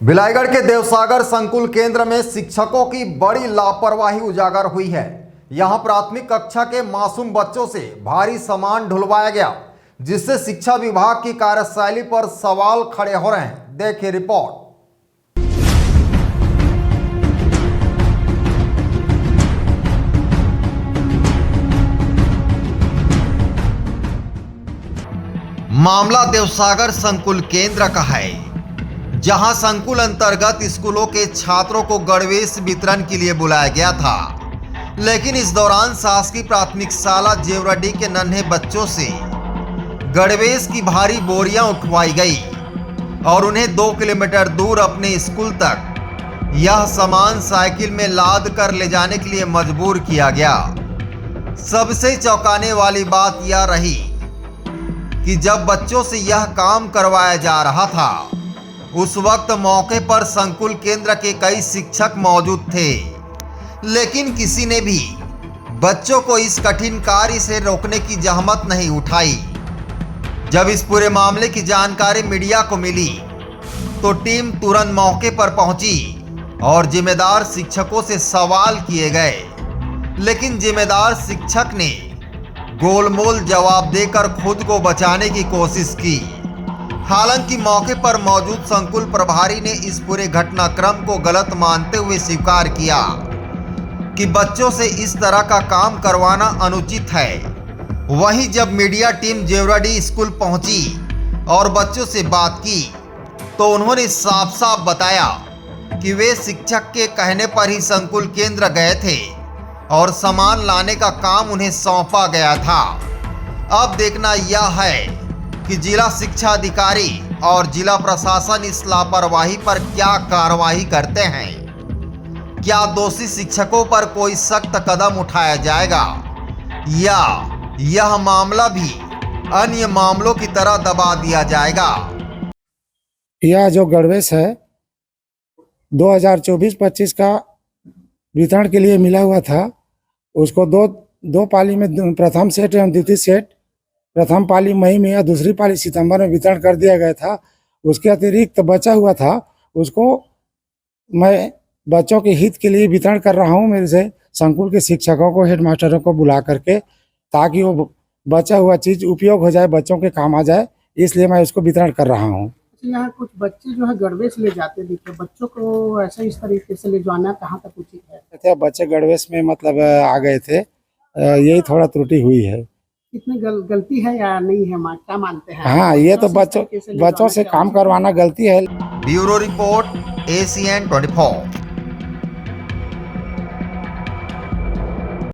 भिलाईगढ़ के देवसागर संकुल केंद्र में शिक्षकों की बड़ी लापरवाही उजागर हुई है। यहां प्राथमिक कक्षा के मासूम बच्चों से भारी सामान ढुलवाया गया, जिससे शिक्षा विभाग की कार्यशैली पर सवाल खड़े हो रहे हैं। देखिए रिपोर्ट। मामला देवसागर संकुल केंद्र का है, जहां संकुल अंतर्गत स्कूलों के छात्रों को गणवेश वितरण के लिए बुलाया गया था, लेकिन इस दौरान शासकीय प्राथमिक शाला जेवराडीह के नन्हे बच्चों से गणवेश की भारी बोरियां उठवाई गई और उन्हें 2 किलोमीटर दूर अपने स्कूल तक यह सामान साइकिल में लाद कर ले जाने के लिए मजबूर किया गया। सबसे चौंकाने वाली बात यह रही कि जब बच्चों से यह काम करवाया जा रहा था, उस वक्त मौके पर संकुल केंद्र के कई शिक्षक मौजूद थे, लेकिन किसी ने भी बच्चों को इस कठिन कार्य से रोकने की जहमत नहीं उठाई। जब इस पूरे मामले की जानकारी मीडिया को मिली तो टीम तुरंत मौके पर पहुंची और जिम्मेदार शिक्षकों से सवाल किए गए, लेकिन जिम्मेदार शिक्षक ने गोलमोल जवाब देकर खुद को बचाने की कोशिश की। हालांकि मौके पर मौजूद संकुल प्रभारी ने इस पूरे घटनाक्रम को गलत मानते हुए स्वीकार किया कि बच्चों से इस तरह का काम करवाना अनुचित है। वहीं जब मीडिया टीम जेवराडीह स्कूल पहुंची और बच्चों से बात की तो उन्होंने साफ साफ बताया कि वे शिक्षक के कहने पर ही संकुल केंद्र गए थे और सामान लाने का काम उन्हें सौंपा गया था। अब देखना यह है कि जिला शिक्षा अधिकारी और जिला प्रशासन इस लापरवाही पर क्या कार्रवाई करते हैं। क्या दोषी शिक्षकों पर कोई सख्त कदम उठाया जाएगा या यह मामला भी अन्य मामलों की तरह दबा दिया जाएगा। यह जो गणवेश है 2024-25 का वितरण के लिए मिला हुआ था, उसको दो पाली में प्रथम सेट एवं द्वितीय सेट प्रथम पाली मई में या दूसरी पाली सितंबर में वितरण कर दिया गया था। उसके अतिरिक्त बचा हुआ था, उसको मैं बच्चों के हित के लिए वितरण कर रहा हूं, मेरे से संकुल के शिक्षकों को, हेडमास्टरों को बुला करके, ताकि वो बचा हुआ चीज़ उपयोग हो जाए, बच्चों के काम आ जाए, इसलिए मैं इसको वितरण कर रहा हूँ। यहाँ कुछ बच्चे जो है गणवेश ले जाते दिखे, बच्चों को ऐसा इस तरीके से ले जाना कहाँ तक उचित है? बच्चे गणवेश में मतलब आ गए थे, यही थोड़ा त्रुटि हुई है। कितनी गलती है या नहीं है, क्या मानते हैं? हाँ, ये तो बच्चों से काम करवाना गलती है। Bureau report ACN 24।